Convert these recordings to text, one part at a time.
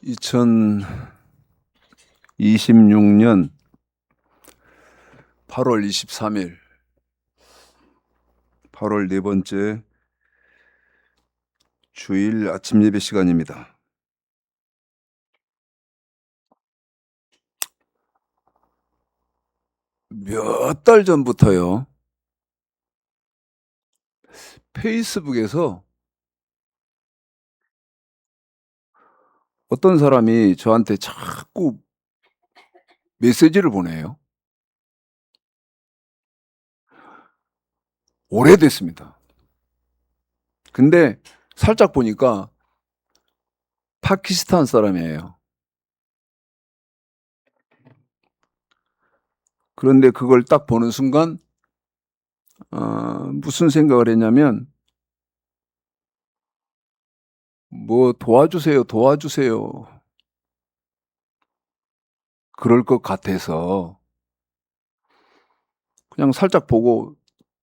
2026년 8월 23일, 8월 네 번째 주일 아침 예배 시간입니다. 몇 달 전부터요, 페이스북에서 어떤 사람이 저한테 자꾸 메시지를 보내요. 오래됐습니다. 근데 살짝 보니까 파키스탄 사람이에요. 그런데 그걸 딱 보는 순간 무슨 생각을 했냐면, 뭐 도와주세요, 도와주세요, 그럴 것 같아서 그냥 살짝 보고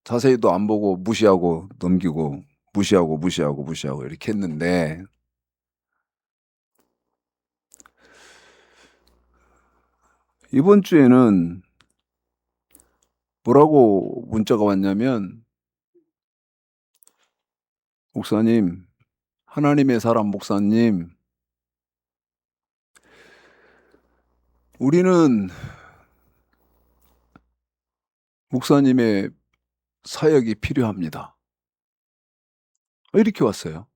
자세히도 안 보고 무시하고 넘기고 무시하고 이렇게 했는데, 이번 주에는 뭐라고 문자가 왔냐면, 목사님, 하나님의 사람 목사님, 우리는 목사님의 사역이 필요합니다. 이렇게 왔어요.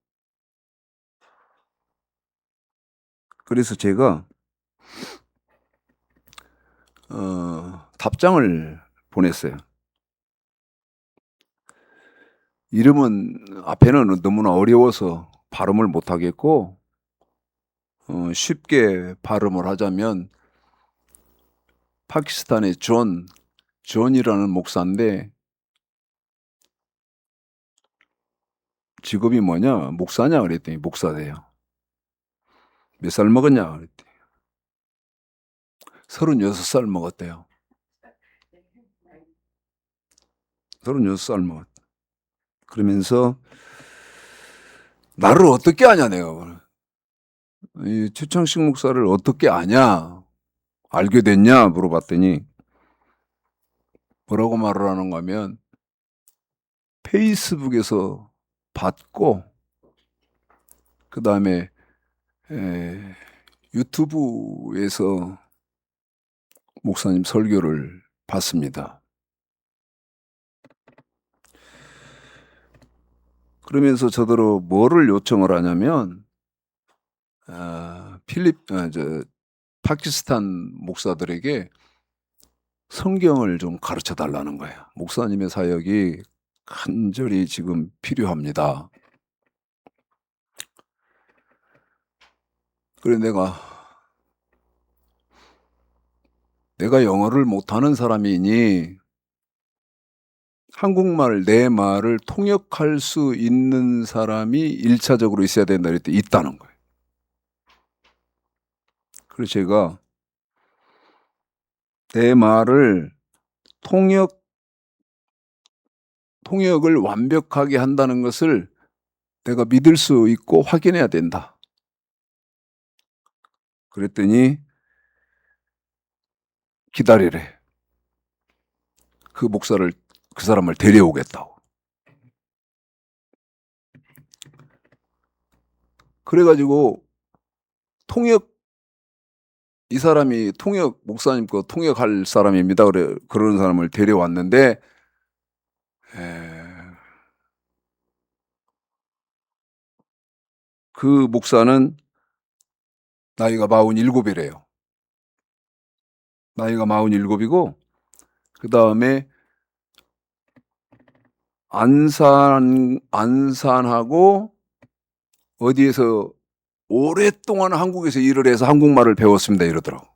그래서 제가 답장을 보냈어요. 이름은 앞에는 너무나 어려워서 발음을 못 하겠고, 쉽게 발음을 하자면 파키스탄의 존이라는 목사인데, 직업이 뭐냐? 목사냐? 그랬더니 목사래요. 몇 살 먹었냐? 그랬더니 36살 먹었대요. 36살 먹었. 그러면서 나를 어떻게 아냐, 내가. 이 최창식 목사를 어떻게 아냐? 알게 됐냐? 물어봤더니 뭐라고 말을 하는가 하면, 페이스북에서 봤고, 그 다음에 유튜브에서 목사님 설교를 봤습니다. 그러면서 저더러 뭐를 요청을 하냐면, 파키스탄 목사들에게 성경을 좀 가르쳐 달라는 거예요. 목사님의 사역이 간절히 지금 필요합니다. 그래 내가 영어를 못하는 사람이니 한국말 내 말을 통역할 수 있는 사람이 1차적으로 있어야 된다 그랬더니 있다는 거예요. 그래서 제가 내 말을 통역을 완벽하게 한다는 것을 내가 믿을 수 있고 확인해야 된다. 그랬더니 기다리래. 그 사람을 데려오겠다고. 그래가지고 이 사람이 목사님 거 통역할 사람입니다. 그러는 사람을 데려왔는데, 그 목사는 나이가 47이래요. 나이가 47이고, 그 다음에 안산하고 어디에서 오랫동안 한국에서 일을 해서 한국말을 배웠습니다. 이러더라고.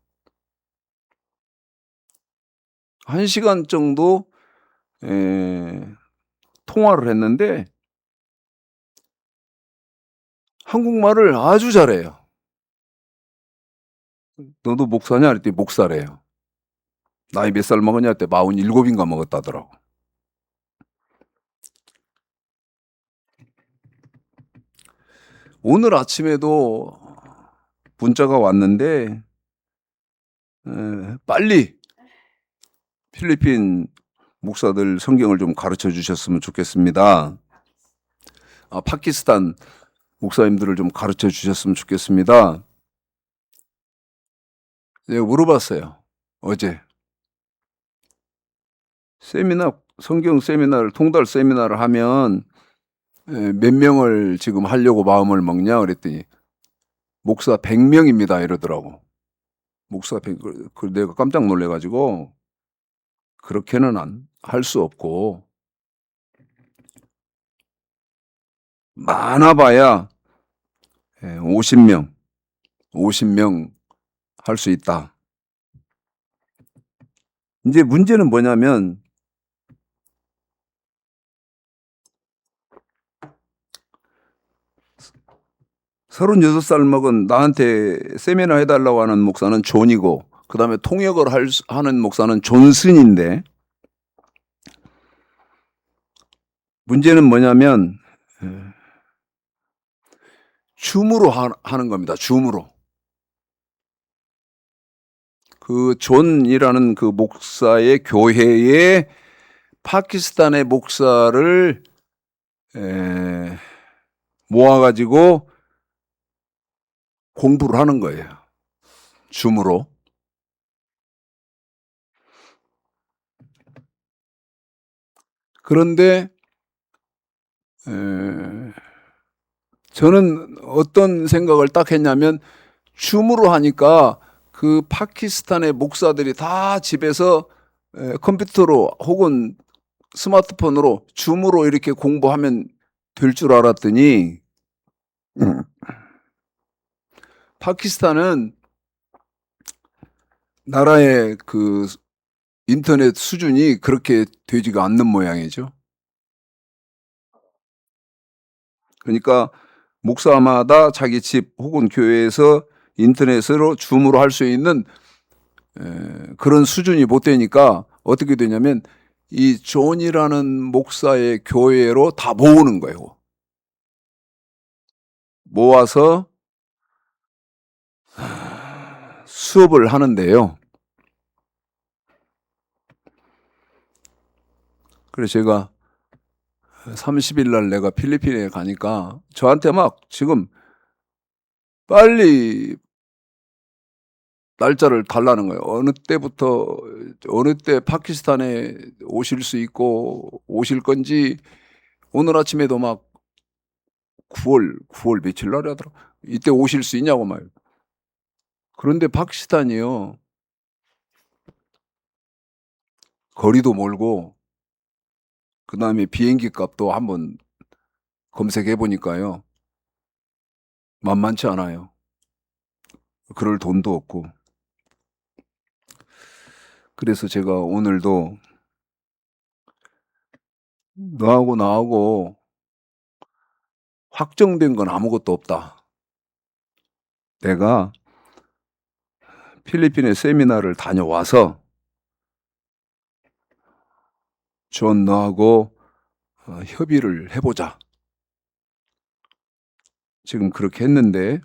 1시간 정도 통화를 했는데 한국말을 아주 잘해요. 너도 목사냐? 그랬더니 목사래요. 나이 몇 살 먹었냐? 그때 47인가 먹었다더라고. 오늘 아침에도 문자가 왔는데 빨리 필리핀 목사들 성경을 좀 가르쳐 주셨으면 좋겠습니다. 파키스탄 목사님들을 좀 가르쳐 주셨으면 좋겠습니다. 내가 물어봤어요. 어제 성경 세미나를, 통달 세미나를 하면 몇 명을 지금 하려고 마음을 먹냐 그랬더니 목사 100명입니다 이러더라고. 목사 100, 내가 깜짝 놀래가지고 그렇게는 할 수 없고 많아봐야 50명 할 수 있다. 이제 문제는 뭐냐면 서른여섯 살 먹은 나한테 세미나 해달라고 하는 목사는 존이고 그 다음에 통역을 하는 목사는 존슨인데 문제는 뭐냐면 줌으로 하는 겁니다. 줌으로. 그 존이라는 그 목사의 교회에 파키스탄의 목사를 모아가지고 공부를 하는 거예요. 줌으로. 그런데 저는 어떤 생각을 딱 했냐면 줌으로 하니까 그 파키스탄의 목사들이 다 집에서 컴퓨터로 혹은 스마트폰으로 줌으로 이렇게 공부하면 될 줄 알았더니 파키스탄은 나라의 그 인터넷 수준이 그렇게 되지가 않는 모양이죠. 그러니까 목사마다 자기 집 혹은 교회에서 인터넷으로 줌으로 할 수 있는 그런 수준이 못 되니까 어떻게 되냐면 이 존이라는 목사의 교회로 다 모으는 거예요. 모아서 수업을 하는데요. 그래서 제가 30일 날 내가 필리핀에 가니까 저한테 막 지금 빨리 날짜를 달라는 거예요. 어느 때 파키스탄에 오실 수 있고 오실 건지 오늘 아침에도 막 9월 며칠 날에 하더라고. 이때 오실 수 있냐고 말. 그런데 파키스탄이요. 거리도 멀고 그다음에 비행기 값도 한번 검색해 보니까요. 만만치 않아요. 그럴 돈도 없고. 그래서 제가 오늘도 너하고 나하고 확정된 건 아무것도 없다. 내가 필리핀에 세미나를 다녀와서 존 너하고 협의를 해보자. 지금 그렇게 했는데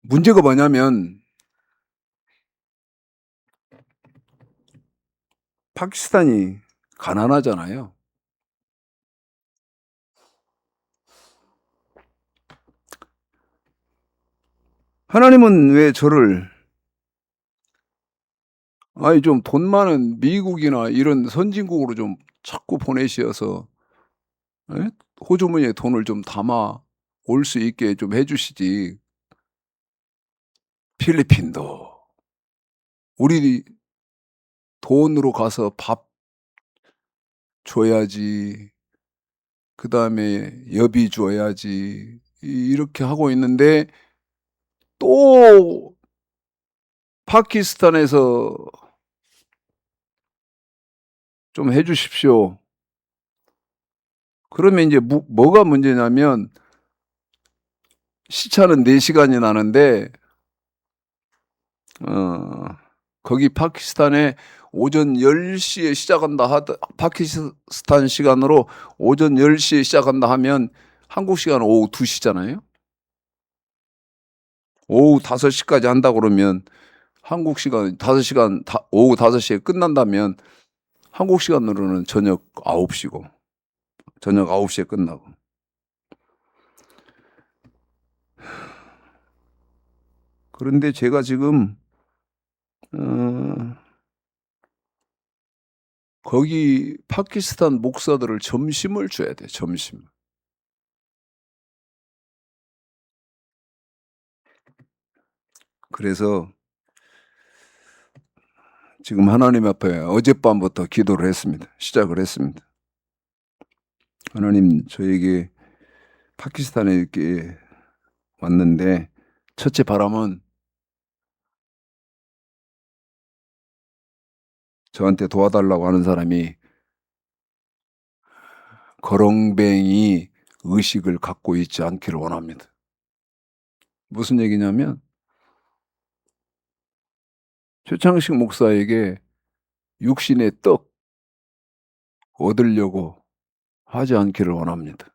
문제가 뭐냐면 파키스탄이 가난하잖아요. 하나님은 왜 저를 좀 돈 많은 미국이나 이런 선진국으로 좀 자꾸 보내셔서 호주머니에 돈을 좀 담아 올 수 있게 좀 해주시지. 필리핀도 우리 돈으로 가서 밥 줘야지. 그 다음에 여비 줘야지. 이렇게 하고 있는데 또 파키스탄에서 좀 해주십시오. 그러면 이제 뭐가 문제냐면 시차는 4시간이 나는데 거기 파키스탄에 오전 10시에 시작한다 파키스탄 시간으로 오전 10시에 시작한다 하면 한국 시간 오후 2시잖아요. 오후 5시까지 한다 그러면 한국 시간 5시간 오후 5시에 끝난다면 한국 시간으로는 저녁 9시고 저녁 9시에 끝나고. 그런데 제가 지금 거기 파키스탄 목사들을 점심을 줘야 돼. 점심. 그래서 지금 하나님 앞에 어젯밤부터 기도를 했습니다. 시작을 했습니다. 하나님, 저에게 파키스탄에 이렇게 왔는데 첫째 바람은 저한테 도와달라고 하는 사람이 거렁뱅이 의식을 갖고 있지 않기를 원합니다. 무슨 얘기냐면 최창식 목사에게 육신의 떡 얻으려고 하지 않기를 원합니다.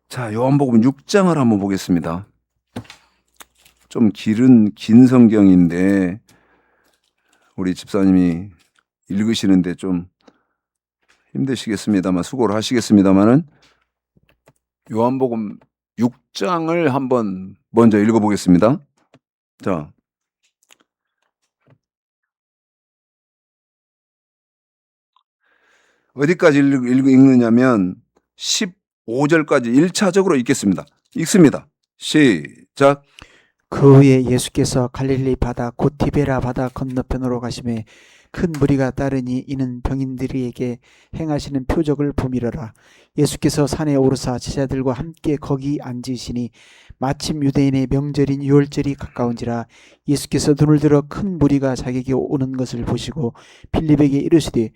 자, 요한복음 6장을 한번 보겠습니다. 좀 긴 성경인데 우리 집사님이 읽으시는데 좀 힘드시겠습니다만 수고를 하시겠습니다만은 요한복음 6장을 한번 먼저 읽어보겠습니다. 자, 어디까지 읽느냐면 15절까지 1차적으로 읽겠습니다. 읽습니다. 시작. 그 후에 예수께서 갈릴리 바다 곧 디베라 바다 건너편으로 가시매 큰 무리가 따르니 이는 병인들에게 행하시는 표적을 보미러라. 예수께서 산에 오르사 제자들과 함께 거기 앉으시니 마침 유대인의 명절인 유월절이 가까운지라. 예수께서 눈을 들어 큰 무리가 자기에게 오는 것을 보시고 빌립에게 이르시되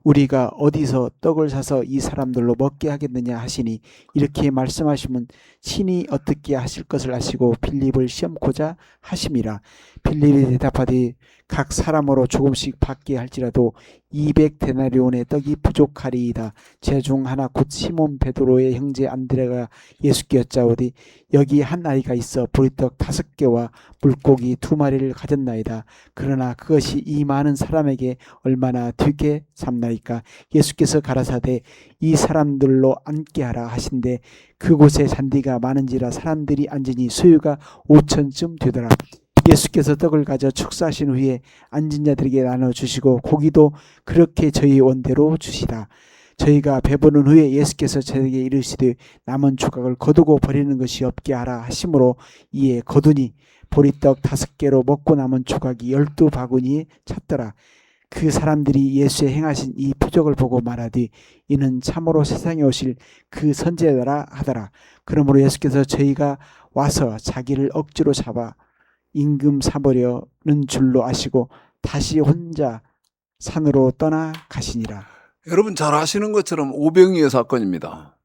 우리가 어디서 떡을 사서 이 사람들로 먹게 하겠느냐 하시니 이렇게 말씀하시면 친히 어떻게 하실 것을 아시고 빌립을 시험코자 하심이라. 빌립이 대답하되 각 사람으로 조금씩 받게 할지라도 200데나리온의 떡이 부족하리이다. 제 중 하나 곧 시몬 베드로의 형제 안드레가 예수께 여짜오되 여기 한 아이가 있어 보리떡 5개와 물고기 2마리를 가졌나이다. 그러나 그것이 이 많은 사람에게 얼마나 되게 삼나이까. 예수께서 가라사대 이 사람들로 앉게 하라 하신대 그곳에 잔디가 많은지라 사람들이 앉으니 수유가 5천쯤 되더라. 예수께서 떡을 가져 축사하신 후에 앉은 자들에게 나눠주시고 고기도 그렇게 저희 원대로 주시다. 저희가 배부른 후에 예수께서 저에게 이르시되 남은 조각을 거두고 버리는 것이 없게 하라 하심으로 이에 거두니 보리떡 5개로 먹고 남은 조각이 12바구니에 찼더라. 그 사람들이 예수의 행하신 이 표적을 보고 말하되 이는 참으로 세상에 오실 그 선지자라 하더라. 그러므로 예수께서 저희가 와서 자기를 억지로 잡아 임금 사버려는 줄로 아시고 다시 혼자 산으로 떠나 가시니라. 여러분 잘 아시는 것처럼 오병이의 사건입니다.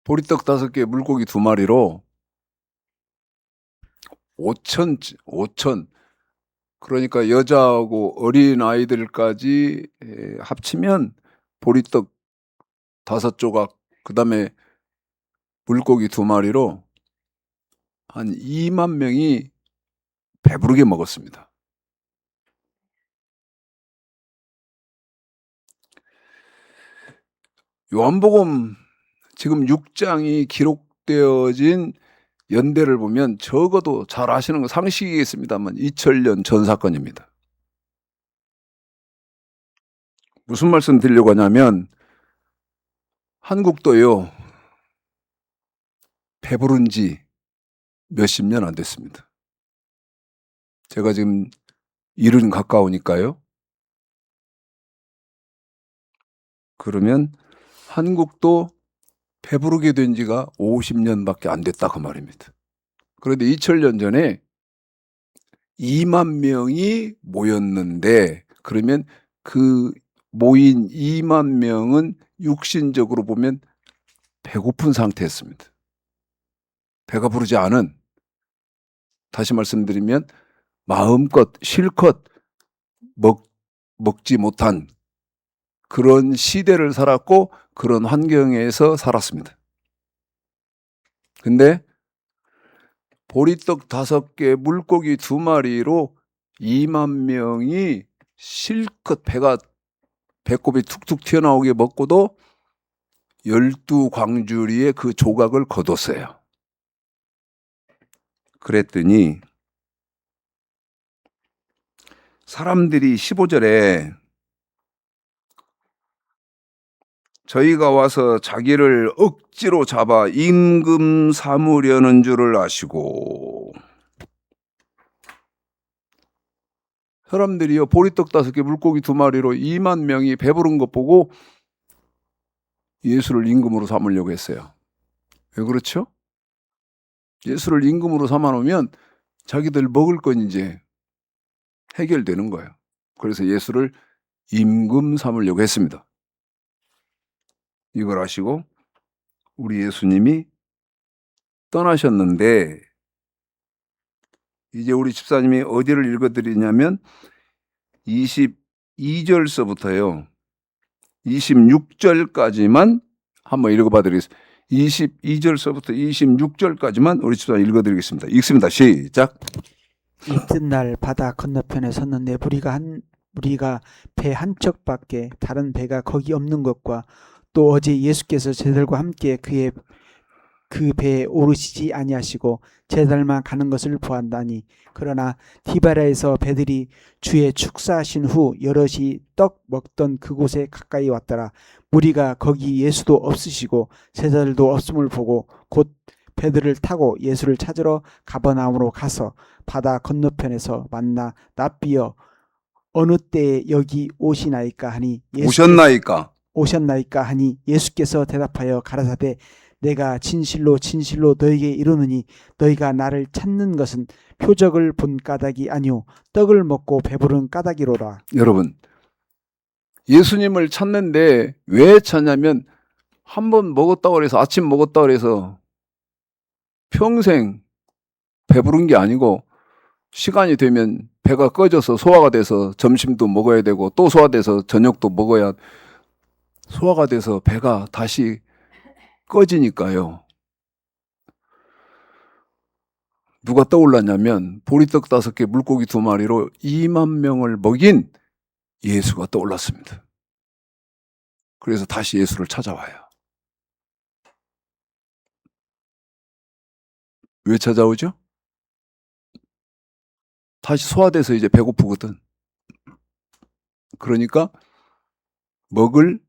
보리떡 5개, 물고기 2마리로 5천, 그러니까 여자하고 어린 아이들까지 합치면 보리떡 5조각, 그 다음에 물고기 2마리로 한 2만 명이 배부르게 먹었습니다. 요한복음 지금 6장이 기록되어진 연대를 보면 적어도 잘 아시는 거 상식이겠습니다만 2000년 전 사건입니다. 무슨 말씀 드리려고 하냐면 한국도요 배부른 지 몇십 년 안 됐습니다. 제가 지금 70 가까우니까요. 그러면 한국도 배부르게 된 지가 50년밖에 안 됐다 그 말입니다. 그런데 2000년 전에 2만 명이 모였는데 그러면 그 모인 2만 명은 육신적으로 보면 배고픈 상태였습니다. 배가 부르지 않은, 다시 말씀드리면 마음껏 실컷 먹지 못한 그런 시대를 살았고 그런 환경에서 살았습니다. 근데 보리떡 5개, 물고기 2마리로 2만 명이 실컷 배꼽이 툭툭 튀어나오게 먹고도 12광주리에 그 조각을 거뒀어요. 그랬더니 사람들이 15절에 저희가 와서 자기를 억지로 잡아 임금 삼으려는 줄을 아시고, 사람들이요 보리떡 5개 물고기 2마리로 2만 명이 배부른 것 보고 예수를 임금으로 삼으려고 했어요. 왜 그렇죠? 예수를 임금으로 삼아 놓으면 자기들 먹을 건 이제 해결되는 거예요. 그래서 예수를 임금 삼으려고 했습니다. 이걸 아시고 우리 예수님이 떠나셨는데, 이제 우리 집사님이 어디를 읽어드리냐면 22절서부터요 26절까지만 한번 읽어봐 드리겠습니다. 22절서부터 26절까지만 우리 집사님 읽어드리겠습니다. 읽습니다. 시작. 이튿날 바다 건너편에 섰는데 무리가 배 한 척밖에 다른 배가 거기 없는 것과 또 어제 예수께서 제자들과 함께 그 배에 오르시지 아니하시고 제자들만 가는 것을 보았다니. 그러나 디바라에서 배들이 주의 축사하신 후 여럿이 떡 먹던 그곳에 가까이 왔더라. 무리가 거기 예수도 없으시고 제자들도 없음을 보고 곧 배들을 타고 예수를 찾으러 가버나움으로 가서 바다 건너편에서 만나 납비여 어느 때에 여기 오시나이까 하니 오셨나이까 하니 예수께서 대답하여 가라사대 내가 진실로 진실로 너희에게 이르노니 너희가 나를 찾는 것은 표적을 본 까닭이 아니오 떡을 먹고 배부른 까닭이로라. 여러분, 예수님을 찾는데 왜 찾냐면 한 번 먹었다고 그래서, 아침 먹었다고 그래서 평생 배부른 게 아니고 시간이 되면 배가 꺼져서 소화가 돼서 점심도 먹어야 되고 또 소화돼서 저녁도 먹어야 소화가 돼서 배가 다시 꺼지니까요. 누가 떠올랐냐면 보리떡 5개 물고기 2마리로 2만 명을 먹인 예수가 떠올랐습니다. 그래서 다시 예수를 찾아와요. 왜 찾아오죠? 다시 소화돼서 이제 배고프거든. 그러니까 먹을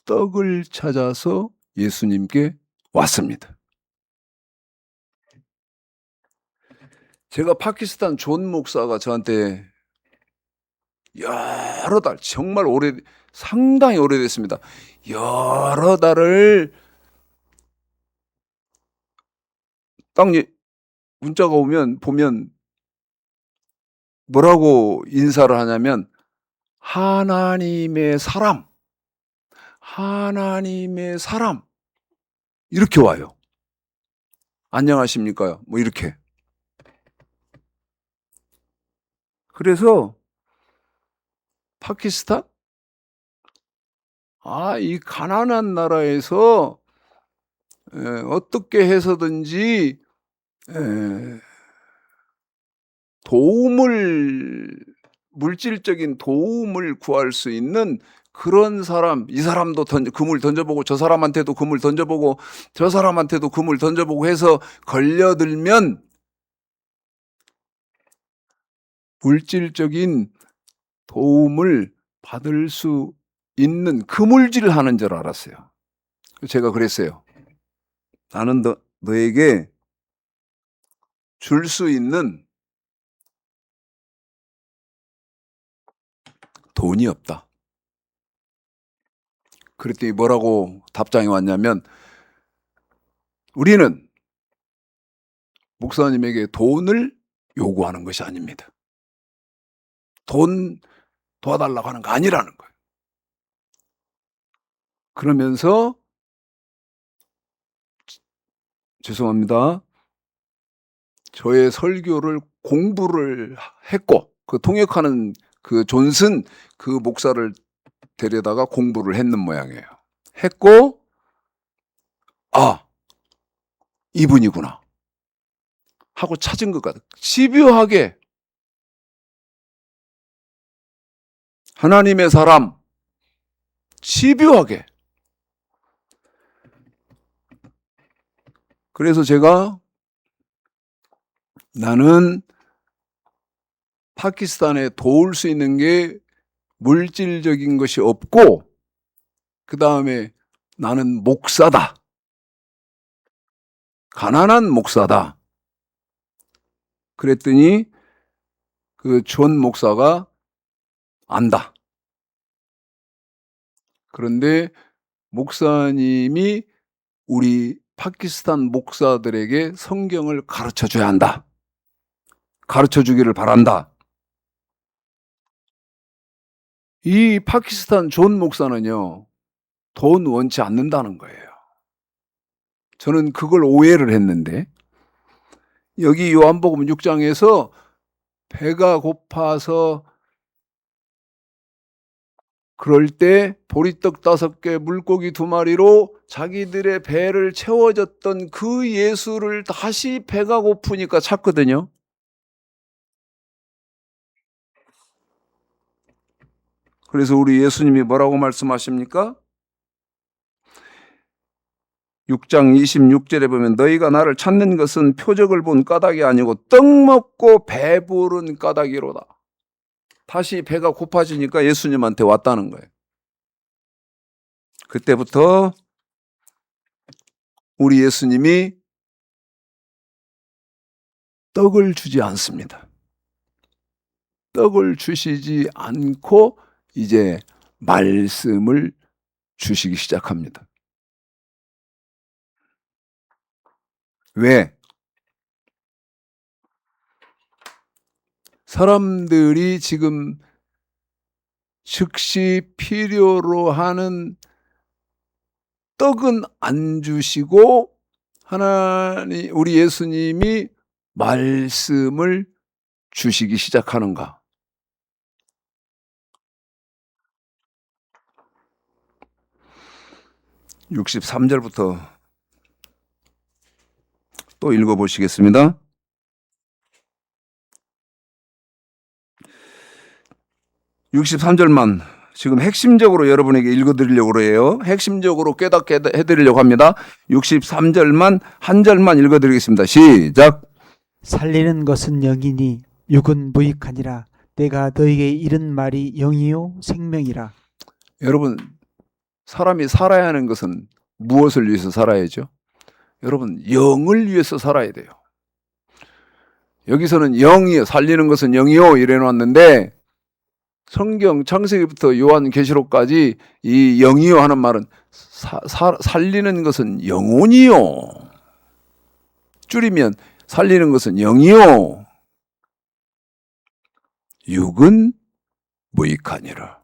떡을 찾아서 예수님께 왔습니다. 제가 파키스탄 존 목사가 저한테 여러 달, 정말 상당히 오래됐습니다. 여러 달을 딱 문자가 보면 뭐라고 인사를 하냐면 하나님의 사람 이렇게 와요. 안녕하십니까? 뭐 이렇게. 그래서 파키스탄? 이 가난한 나라에서 어떻게 해서든지 물질적인 도움을 구할 수 있는 그런 사람, 이 사람도 금을 던져보고 저 사람한테도 금을 던져보고 저 사람한테도 금을 던져보고 해서 걸려들면 물질적인 도움을 받을 수 있는 그물질을 하는 줄 알았어요. 제가 그랬어요. 나는 너에게 줄 수 있는 돈이 없다. 그랬더니 뭐라고 답장이 왔냐면 우리는 목사님에게 돈을 요구하는 것이 아닙니다. 돈 도와달라고 하는 거 아니라는 거예요. 그러면서 죄송합니다. 저의 설교를 공부를 했고 그 통역하는 그 존슨 그 목사를 데려다가 공부를 했는 모양이에요. 했고, 아, 이분이구나 하고 찾은 것 같아요. 집요하게 하나님의 사람, 집요하게. 그래서 제가 나는 파키스탄에 도울 수 있는 게 물질적인 것이 없고, 그 다음에 나는 목사다. 가난한 목사다. 그랬더니 그 존 목사가 안다. 그런데 목사님이 우리 파키스탄 목사들에게 성경을 가르쳐 줘야 한다. 가르쳐 주기를 바란다. 이 파키스탄 존 목사는요, 돈 원치 않는다는 거예요. 저는 그걸 오해를 했는데, 여기 요한복음 6장에서 배가 고파서 그럴 때 보리떡 5개, 물고기 2마리로 자기들의 배를 채워줬던 그 예수를 다시 배가 고프니까 찾거든요. 그래서 우리 예수님이 뭐라고 말씀하십니까? 6장 26절에 보면 너희가 나를 찾는 것은 표적을 본 까닭이 아니고 떡 먹고 배부른 까닭이로다. 다시 배가 고파지니까 예수님한테 왔다는 거예요. 그때부터 우리 예수님이 떡을 주지 않습니다. 떡을 주시지 않고 이제 말씀을 주시기 시작합니다. 왜? 사람들이 지금 즉시 필요로 하는 떡은 안 주시고 하나님, 우리 예수님이 말씀을 주시기 시작하는가? (63절부터) 또 읽어보시겠습니다. (63절만) 지금 핵심적으로 여러분에게 읽어드리려고 해요. 핵심적으로 깨닫게 해드리려고 합니다. 63절만 한 절만 읽어드리겠습니다. 시작. 살리는 것은 영이니 육은 무익하니라. 내가 너에게 이른 말이 영이요 생명이라. 여러분, 사람이 살아야 하는 것은 무엇을 위해서 살아야죠? 여러분, 영을 위해서 살아야 돼요. 여기서는 영이요, 살리는 것은 영이요 이래 놨는데, 성경 창세기부터 요한계시록까지 이 영이요 하는 말은 살리는 것은 영혼이요. 줄이면 살리는 것은 영이요. 육은 무익하니라.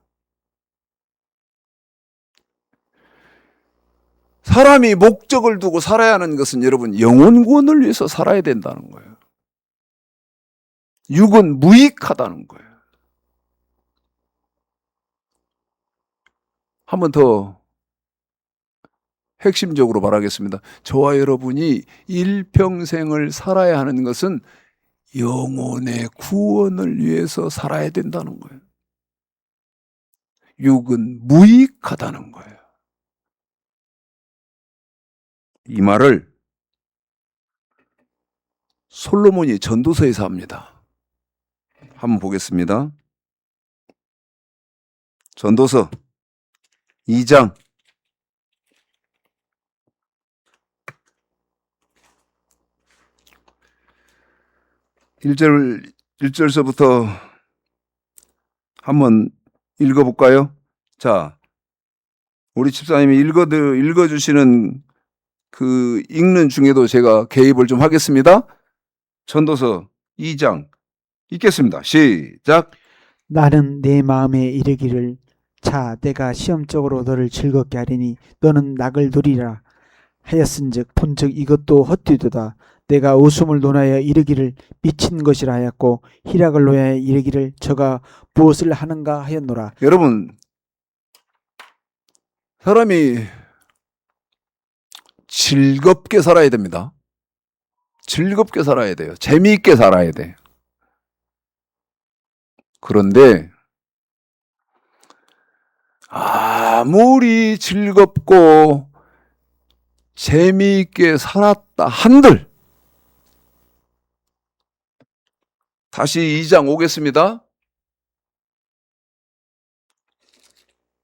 사람이 목적을 두고 살아야 하는 것은 여러분 영혼 구원을 위해서 살아야 된다는 거예요. 육은 무익하다는 거예요. 한 번 더 핵심적으로 말하겠습니다. 저와 여러분이 일평생을 살아야 하는 것은 영혼의 구원을 위해서 살아야 된다는 거예요. 육은 무익하다는 거예요. 이 말을 솔로몬이 전도서에서 합니다. 한번 보겠습니다. 전도서 2장 1절서부터 한번 읽어볼까요? 자, 우리 집사님이 읽어주시는 그 읽는 중에도 제가 개입을 좀 하겠습니다. 전도서 2장 읽겠습니다. 시작. 나는 내 마음에 이르기를 자 내가 시험적으로 너를 즐겁게 하리니 너는 낙을 누리라 하였은즉 본즉 이것도 헛되도다. 내가 웃음을 논하여 이르기를 미친 것이라 하였고 희락을 논하여 이르기를 저가 무엇을 하는가 하였노라. 여러분, 사람이 즐겁게 살아야 됩니다. 즐겁게 살아야 돼요. 재미있게 살아야 돼. 그런데 아무리 즐겁고 재미있게 살았다 한들, 다시 2장 오겠습니다.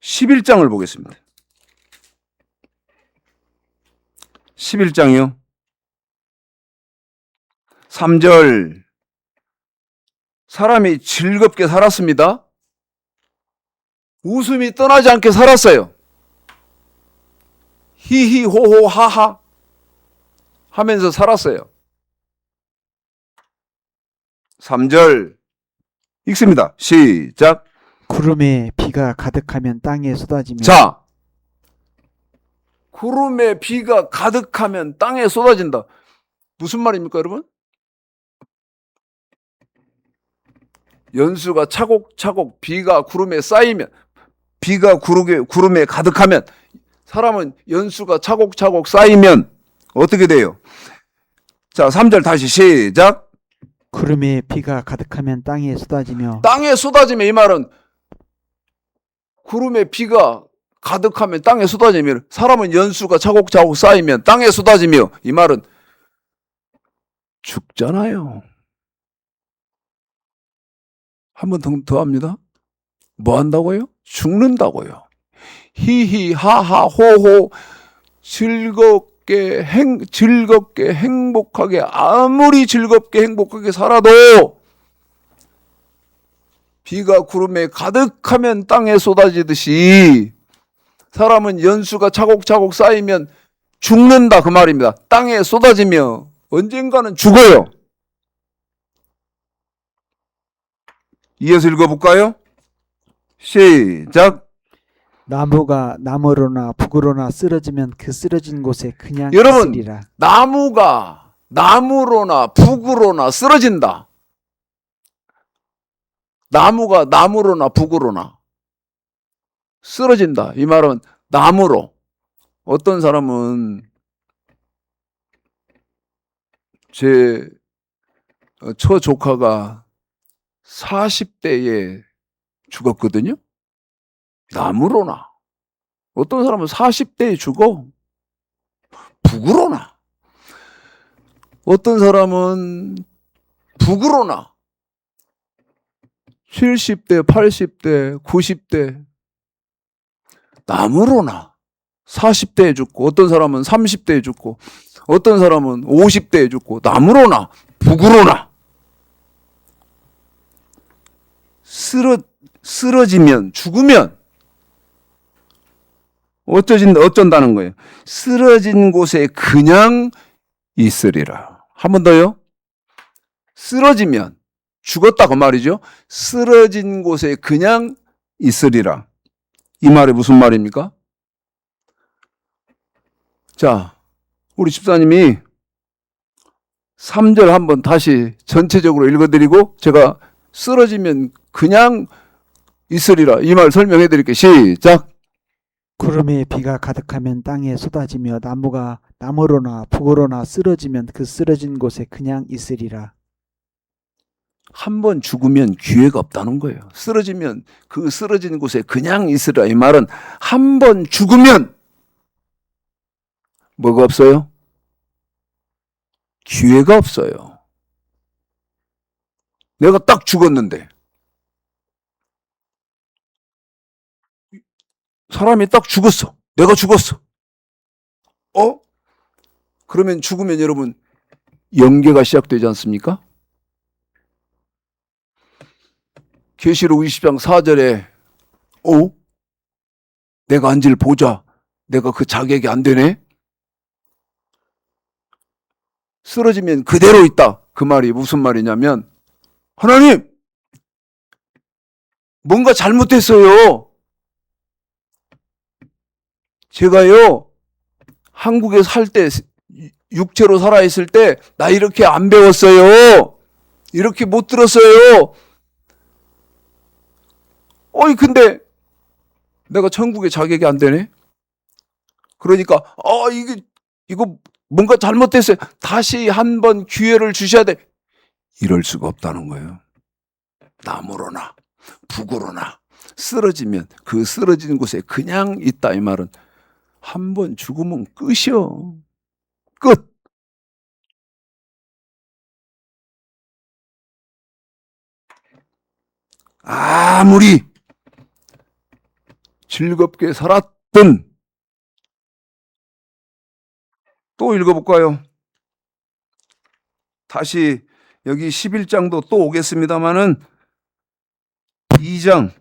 11장을 보겠습니다. 11장이요. 3절. 사람이 즐겁게 살았습니다. 웃음이 떠나지 않게 살았어요. 히히호호 하하 하면서 살았어요. 3절 읽습니다. 시작. 구름에 비가 가득하면 땅에 쏟아지며 자, 구름에 비가 가득하면 땅에 쏟아진다. 무슨 말입니까, 여러분? 연수가 차곡차곡 비가 구름에 쌓이면, 비가 구름에 가득하면, 사람은 연수가 차곡차곡 쌓이면 어떻게 돼요? 자, 3절 다시 시작. 구름에 비가 가득하면 땅에 쏟아지며 땅에 쏟아지면, 이 말은 구름에 비가 가득하면 땅에 쏟아지면, 사람은 연수가 차곡차곡 쌓이면 땅에 쏟아지며, 이 말은 죽잖아요. 한 번 더 합니다. 뭐 한다고요? 죽는다고요. 히히 하하 호호 즐겁게 행복하게, 아무리 즐겁게 행복하게 살아도 비가 구름에 가득하면 땅에 쏟아지듯이 사람은 연수가 차곡차곡 쌓이면 죽는다, 그 말입니다. 땅에 쏟아지며 언젠가는 죽어요. 이어서 읽어볼까요? 시작. 나무가 나무로나 북으로나 쓰러지면 그 쓰러진 곳에 그냥 여러분, 있으리라. 나무가 나무로나 북으로나 쓰러진다. 나무가 나무로나 북으로나 쓰러진다. 이 말은 나무로. 어떤 사람은 제 처조카가 40대에 죽었거든요. 나무로나. 어떤 사람은 40대에 죽어. 북으로나. 어떤 사람은 북으로나. 70대, 80대, 90대. 나무로나. 40대에 죽고, 어떤 사람은 30대에 죽고, 어떤 사람은 50대에 죽고, 나무로나, 북으로나. 쓰러지면, 죽으면, 어쩐다는 거예요. 쓰러진 곳에 그냥 있으리라. 한 번 더요. 쓰러지면, 죽었다 그 말이죠. 쓰러진 곳에 그냥 있으리라. 이 말이 무슨 말입니까? 자, 우리 집사님이 3절 한번 다시 전체적으로 읽어드리고 제가 쓰러지면 그냥 있으리라. 이 말 설명해 드릴게요. 시작. 구름에 비가 가득하면 땅에 쏟아지며 나무가 나무로나 북으로나 쓰러지면 그 쓰러진 곳에 그냥 있으리라. 한 번 죽으면 기회가 없다는 거예요. 쓰러지면 그 쓰러진 곳에 그냥 있으라. 이 말은 한 번 죽으면 뭐가 없어요? 기회가 없어요. 내가 딱 죽었는데 사람이 딱 죽었어. 내가 죽었어. 그러면 죽으면 여러분 영계가 시작되지 않습니까? 계시록 20장 4절에 내가 앉을 보좌, 내가 그 자격이 안 되네? 쓰러지면 그대로 있다. 그 말이 무슨 말이냐면 하나님 뭔가 잘못했어요. 제가요 한국에 살 때 육체로 살아있을 때 나 이렇게 안 배웠어요. 이렇게 못 들었어요. 근데 내가 천국에 자격이 안 되네. 그러니까 이거 뭔가 잘못됐어요. 다시 한번 기회를 주셔야 돼. 이럴 수가 없다는 거예요. 나무로나 북으로나 쓰러지면 그 쓰러진 곳에 그냥 있다 이 말은 한 번 죽으면 끝이요. 끝. 아무리 즐겁게 살았든 또 읽어볼까요? 다시 여기 11장도 또 오겠습니다마는 2장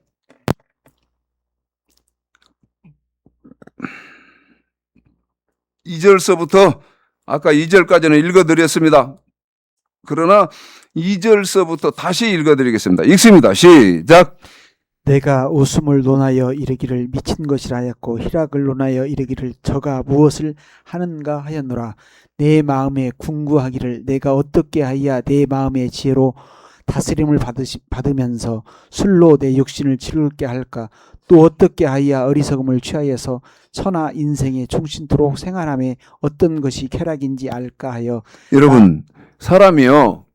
2절서부터 아까 2절까지는 읽어드렸습니다. 그러나 2절서부터 다시 읽어드리겠습니다. 읽습니다. 시작. 내가 웃음을 논하여 이르기를 미친 것이라 하였고 희락을 논하여 이르기를 저가 무엇을 하는가 하였노라. 내 마음에 궁구하기를 내가 어떻게 하여야 내 마음의 지혜로 다스림을 받으면서 술로 내 육신을 치르게 할까. 또 어떻게 하여야 어리석음을 취하여서 천하 인생에 충신토록 생활함에 어떤 것이 쾌락인지 알까 하여. 여러분 사람이요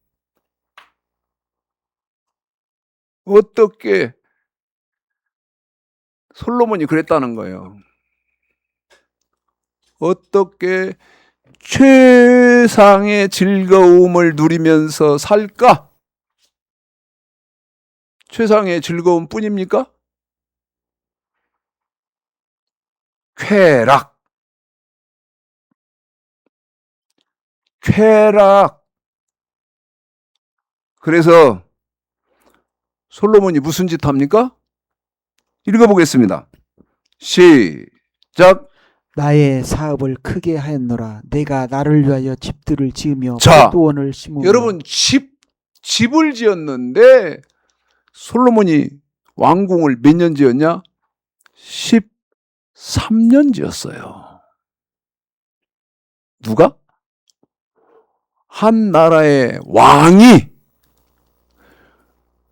어떻게 솔로몬이 그랬다는 거예요. 어떻게 최상의 즐거움을 누리면서 살까? 최상의 즐거움 뿐입니까? 쾌락. 그래서 솔로몬이 무슨 짓 합니까? 읽어보겠습니다. 시작. 나의 사업을 크게 하였노라. 내가 나를 위하여 집들을 지으며 자, 포도원을 심으며. 여러분 집을 지었는데 솔로몬이 왕궁을 몇 년 지었냐? 13년 지었어요. 누가? 한 나라의 왕이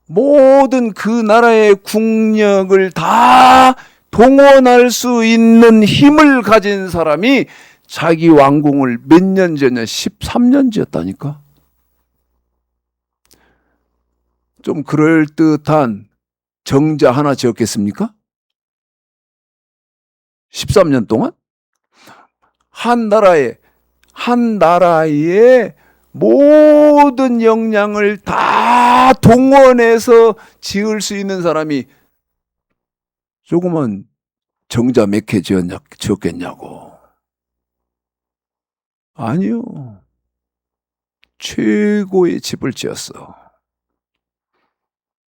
모든 그 나라의 국력을 다 동원할 수 있는 힘을 가진 사람이 자기 왕궁을 몇 년 지었냐? 13년 지었다니까. 좀 그럴듯한 정자 하나 지었겠습니까? 13년 동안? 한 나라의 모든 역량을 다 동원해서 지을 수 있는 사람이 조그만 정자 몇 개 지었겠냐고. 아니요. 최고의 집을 지었어.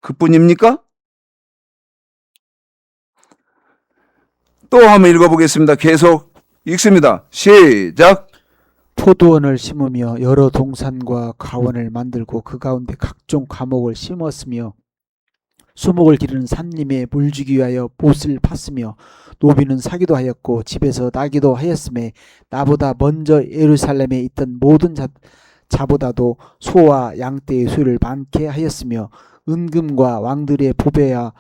그뿐입니까? 또 한번 읽어보겠습니다. 계속 읽습니다. 시작. 포도원을 심으며 여러 동산과 가원을 만들고 그 가운데 각종 과목을 심었으며 수목을 기르는 산림에 물주기 위하여 못을 팠으며 노비는 사기도 하였고 집에서 나기도 하였음에 나보다 먼저 예루살렘에 있던 모든 자보다도 소와 양떼의 수를 많게 하였으며 은금과 왕들의 보배야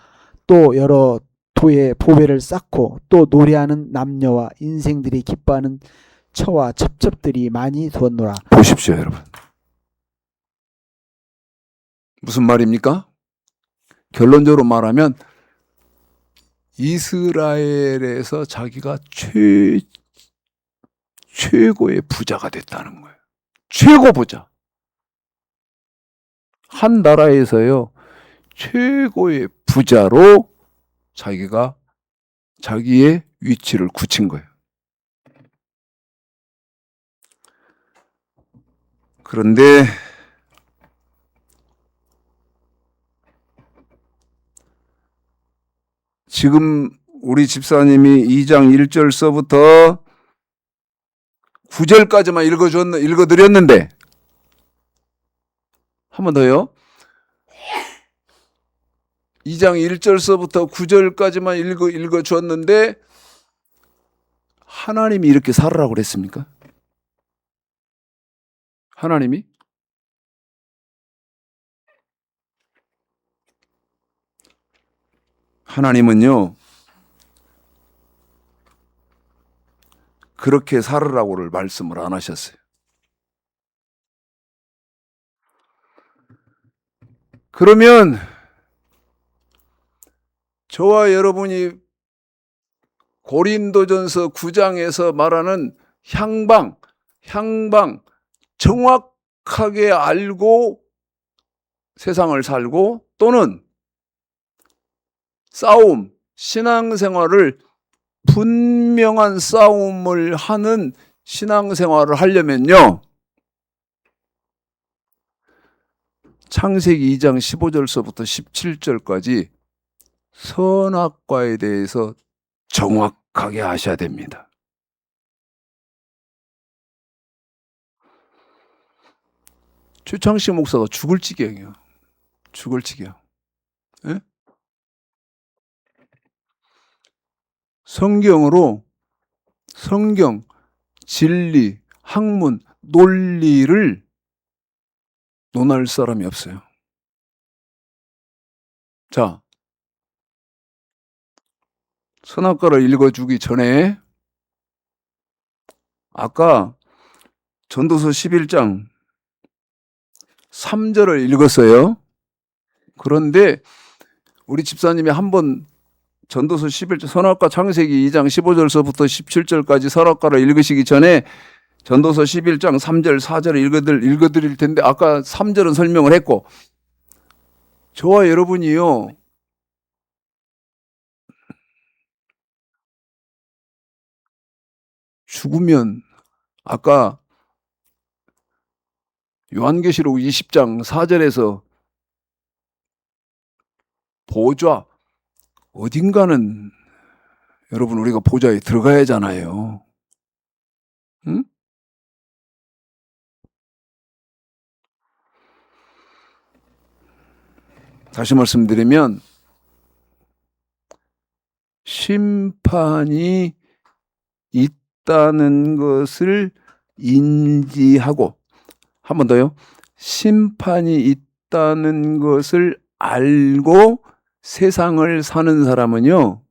또 여러 도의 보배를 쌓고 또 노래하는 남녀와 인생들이 기뻐하는 처와 첩첩들이 많이 두었노라. 보십시오, 여러분. 무슨 말입니까? 결론적으로 말하면 이스라엘에서 자기가 최고의 부자가 됐다는 거예요. 최고 부자. 한 나라에서요, 최고의 부자로 자기가 자기의 위치를 굳힌 거예요. 그런데 지금 우리 집사님이 2장 1절서부터 9절까지만 읽어드렸는데 한 번 더요. 2장 1절서부터 9절까지만 읽어주었는데 하나님이 이렇게 살으라고 그랬습니까? 하나님이? 하나님은요, 그렇게 살으라고를 말씀을 안 하셨어요. 그러면 저와 여러분이 고린도전서 9장에서 말하는 향방 정확하게 알고 세상을 살고, 또는 싸움, 신앙생활을 분명한 싸움을 하는 신앙생활을 하려면요, 창세기 2장 15절서부터 17절까지 선악과에 대해서 정확하게 아셔야 됩니다. 최창식 목사가 죽을 지경이에요. 죽을 지경. 예? 성경, 진리, 학문, 논리를 논할 사람이 없어요. 자, 선악과를 읽어주기 전에 아까 전도서 11장 3절을 읽었어요. 그런데 우리 집사님이 한번 전도서 11장 선악과 창세기 2장 15절서부터 17절까지 선악과를 읽으시기 전에 전도서 11장 3절 4절을 읽어드릴 텐데, 아까 3절은 설명을 했고, 저와 여러분이요, 죽으면 아까 요한계시록 20장 4절에서 보좌, 어딘가는 여러분 우리가 보좌에 들어가야 하잖아요. 응? 다시 말씀드리면 심판이 있다는 것을 인지하고, 한 번 더요. 심판이 있다는 것을 알고 세상을 사는 사람은요,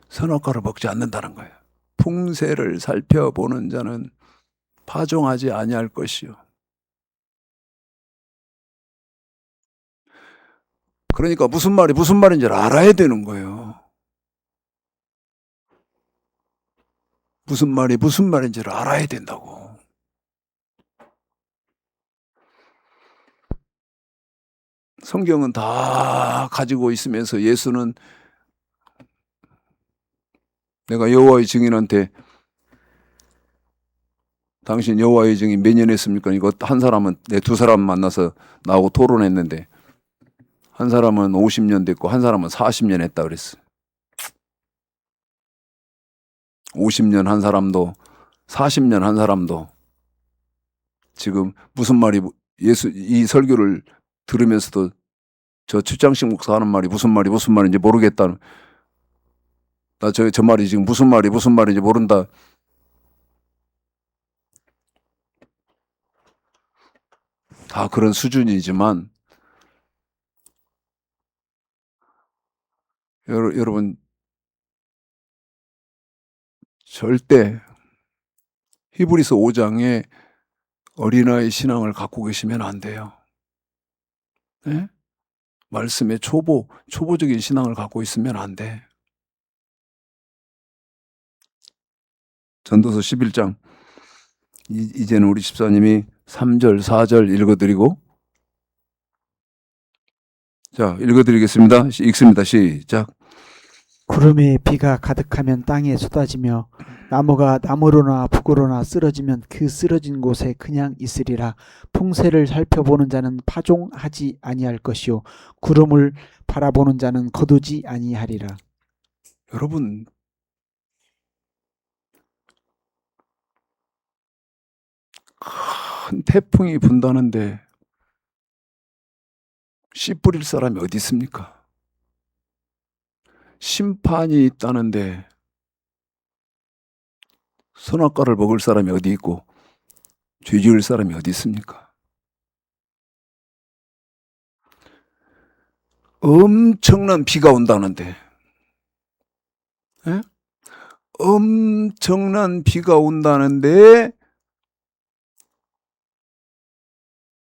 선악과를 먹지 않는다는 거예요. 풍세를 살펴보는 자는 파종하지 아니할 것이요. 그러니까 무슨 말인지를 알아야 되는 거예요. 무슨 말인지를 알아야 된다고. 성경은 다 가지고 있으면서 예수는, 내가 여호와의 증인한테 당신 여호와의 증인 몇 년 했습니까? 이거 한 사람은, 두 사람 만나서 나하고 토론했는데, 한 사람은 50년 됐고 한 사람은 40년 했다 그랬어. 50년 한 사람도 40년 한 사람도 지금 무슨 말이, 예수 이 설교를 들으면서도 저 최장식 목사 하는 말이 무슨 말인지 모르겠다. 나 저 말이 지금 무슨 말인지 모른다. 다 그런 수준이지만 여러분 절대 히브리서 5장에 어린아이 신앙을 갖고 계시면 안 돼요. 네? 말씀의 초보적인 신앙을 갖고 있으면 안 돼. 전도서 11장 이제는 우리 집사님이 3절 4절 읽어드리고, 자 읽어드리겠습니다. 읽습니다. 시작. 구름에 비가 가득하면 땅에 쏟아지며 나무가 나무로나 붓으로나 쓰러지면 그 쓰러진 곳에 그냥 있으리라. 풍세를 살펴보는 자는 파종하지 아니할 것이요 구름을 바라보는 자는 거두지 아니하리라. 여러분, 큰 태풍이 분다는데 씨 뿌릴 사람이 어디 있습니까? 심판이 있다는데 선악과를 먹을 사람이 어디 있고 죄 지을 사람이 어디 있습니까? 엄청난 비가 온다는데, 예? 엄청난 비가 온다는데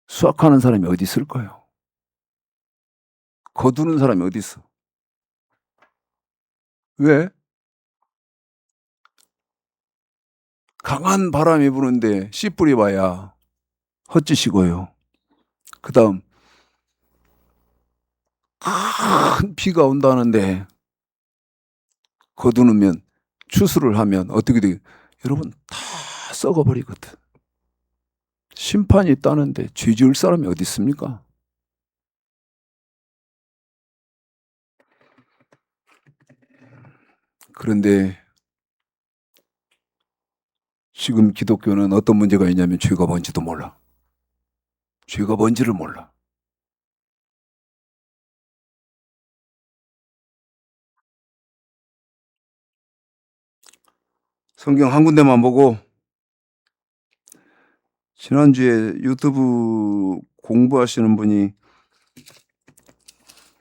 수확하는 사람이 어디 있을까요? 거두는 사람이 어디 있어? 왜? 강한 바람이 부는데 씨 뿌리 봐야 헛짓이고요. 그 다음 큰 비가 온다는데 거두면 추수를 하면 어떻게 돼? 여러분 다 썩어버리거든. 심판이 있다는데 죄 지을 사람이 어디 있습니까? 그런데 지금 기독교는 어떤 문제가 있냐면 죄가 뭔지도 몰라. 죄가 뭔지를 몰라. 성경 한 군데만 보고 지난주에 유튜브 공부하시는 분이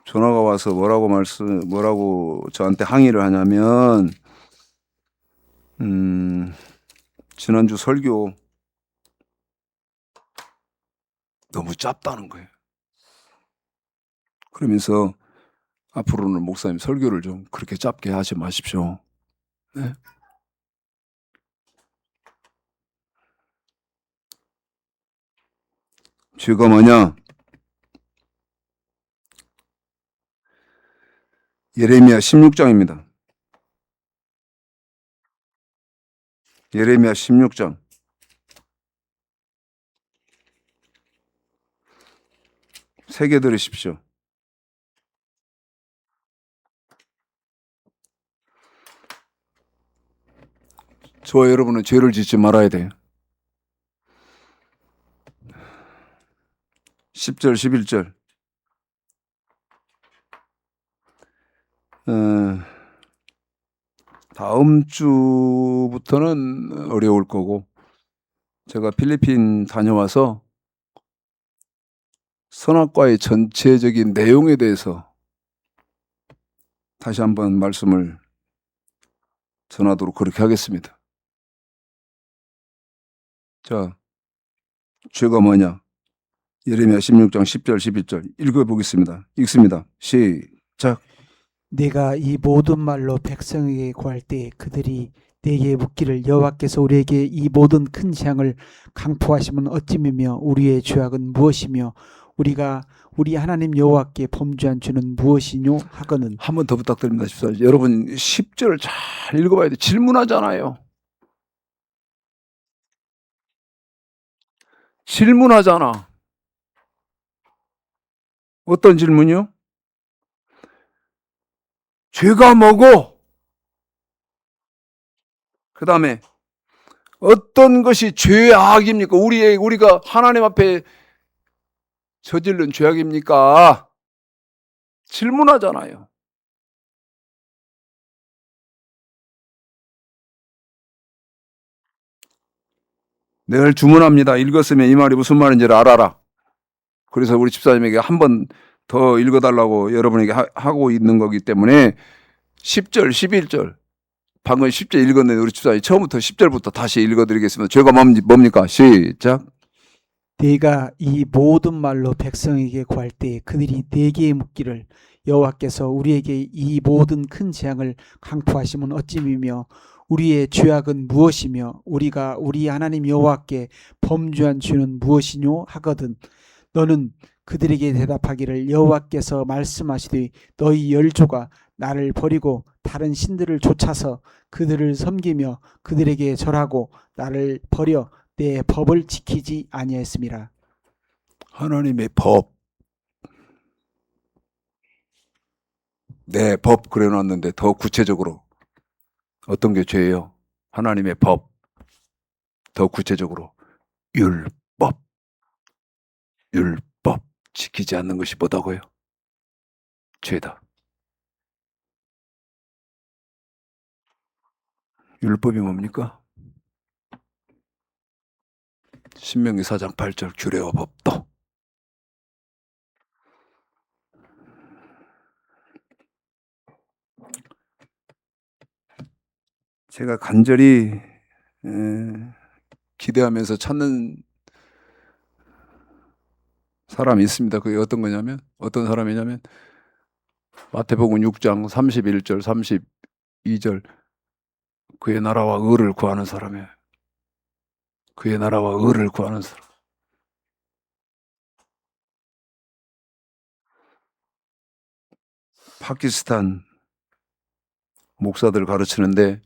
전화가 와서 뭐라고 저한테 항의를 하냐면, 지난주 설교 너무 짧다는 거예요. 그러면서 앞으로는 목사님 설교를 좀 그렇게 짧게 하지 마십시오. 네? 죄가 뭐냐? 예레미야 16장입니다. 예레미야 16장. 세게 들으십시오. 저와 여러분은 죄를 짓지 말아야 돼요. 10절, 11절. 다음 주부터는 어려울 거고, 제가 필리핀 다녀와서 선악과의 전체적인 내용에 대해서 다시 한번 말씀을 전하도록 그렇게 하겠습니다. 자, 죄가 뭐냐? 예레미야 16장 10절, 11절 읽어보겠습니다. 읽습니다. 시작. 내가 이 모든 말로 백성에게 구할 때 그들이 내게 묻기를 여호와께서 우리에게 이 모든 큰 재앙을 강포하시면 어찌미며 우리의 죄악은 무엇이며 우리가 우리 하나님 여호와께 범죄한 죄는 무엇이뇨 하거늘. 한 번 더 부탁드립니다. 14절. 여러분 10절 잘 읽어봐야 돼. 질문하잖아요. 질문하잖아. 어떤 질문이요? 죄가 뭐고, 그 다음에 어떤 것이 죄악입니까? 우리가 하나님 앞에 저지른 죄악입니까? 질문하잖아요. 늘 주문합니다. 읽었으면 이 말이 무슨 말인지를 알아라. 그래서 우리 집사님에게 한 번 더 읽어달라고 여러분에게 하고 있는 거기 때문에 10절, 11절 방금 10절 읽었는데 우리 집사님이 처음부터 10절부터 다시 읽어드리겠습니다. 죄가 뭡니까? 시작. 내가 이 모든 말로 백성에게 구할 때 그들이 내게 묻기를 여호와께서 우리에게 이 모든 큰 재앙을 강포하시면 어찌미며 우리의 죄악은 무엇이며 우리가 우리 하나님 여호와께 범죄한 죄는 무엇이뇨 하거든. 너는 그들에게 대답하기를 여호와께서 말씀하시되 너희 열조가 나를 버리고 다른 신들을 쫓아서 그들을 섬기며 그들에게 절하고 나를 버려 내 법을 지키지 아니하였음이라. 하나님의 법. 내 법 그려놨는데 더 구체적으로 어떤 게 죄예요? 하나님의 법. 더 구체적으로 율법. 율법 지키지 않는 것이 뭐다고요? 죄다. 율법이 뭡니까? 신명기 4장 8절 규례와 법도. 제가 간절히 기대하면서 찾는 사람이 있습니다. 그게 어떤 거냐면, 어떤 사람이냐면 마태복음 6장 31절 32절 그의 나라와 의를 구하는 사람이에요. 그의 나라와 의를 구하는 사람. 파키스탄 목사들 가르치는데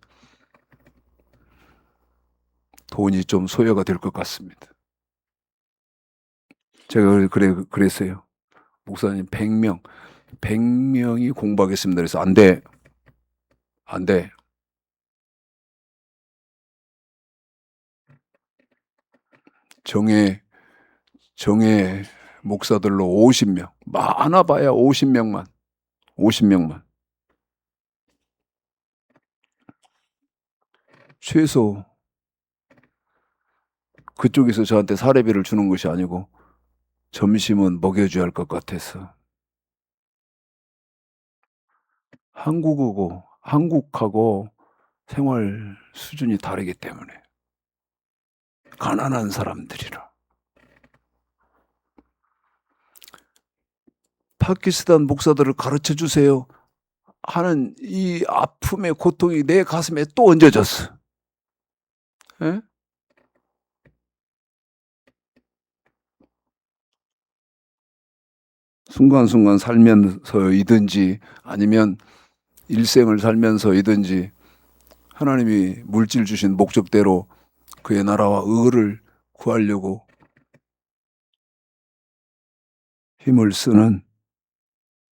돈이 좀 소요가 될 것 같습니다. 제가 그랬어요. 목사님 100명이 공부하겠습니다. 그래서 안 돼. 정예 목사들로 50명. 많아봐야 50명만. 최소 그쪽에서 저한테 사례비를 주는 것이 아니고 점심은 먹여줘야 할 것 같아서. 한국하고 생활 수준이 다르기 때문에. 가난한 사람들이라. 파키스탄 목사들을 가르쳐 주세요 하는 이 아픔의 고통이 내 가슴에 또 얹어졌어. 에? 순간순간 살면서이든지 아니면 일생을 살면서이든지 하나님이 물질 주신 목적대로 그의 나라와 의를 구하려고 힘을 쓰는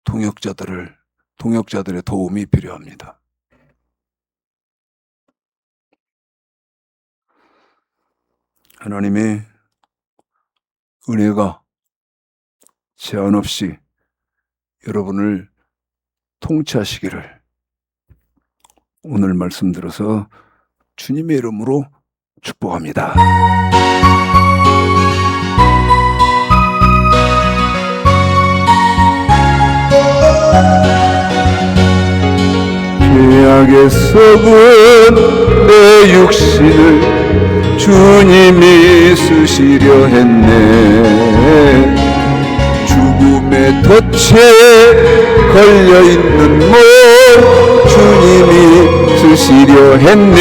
동역자들의 도움이 필요합니다. 하나님의 은혜가 제한 없이 여러분을 통치하시기를 오늘 말씀 들어서 주님의 이름으로 축복합니다. 죄악에 썩은 내 육신을 주님이 쓰시려 했네. 죽음의 덫에 걸려있는 몸 주님이 쓰시려 했네.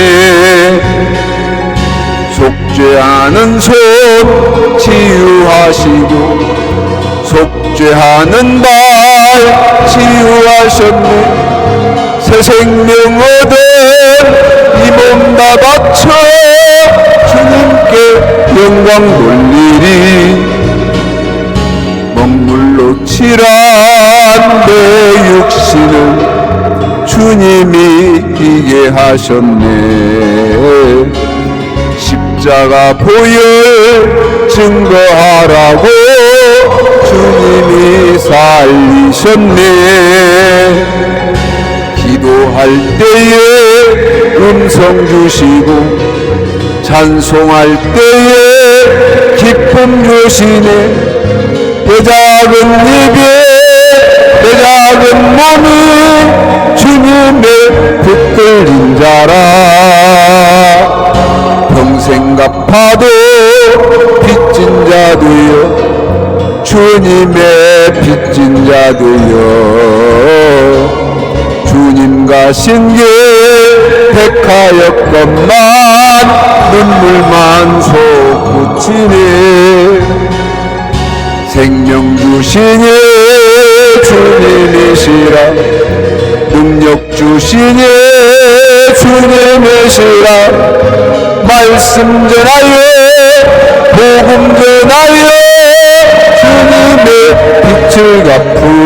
속죄하는 손 치유하시고 속죄하는 발 치유하셨네. 새 생명 얻은 이 몸 다 바쳐 주님께 영광 돌리리. 먹물로 칠한 내 육신을 주님이 이게 하셨네. 십자가 보혈 증거하라고 주님이 살리셨네. 기도할 때에 음성 주시고 찬송할 때에 기쁨 주시네. 내 작은 입에 내 작은 몸이 주님의 붙들린 자라. 평생 갚아도 빚진 자도요 주님의 빚진 자도요. 주님과 신께 백하였건만 눈물만 솟구치네. 생명 주시니 주님이시라. 능력 주시니 주님이시라. 말씀 전하여 복음 전하여 주님의 빛을 갚으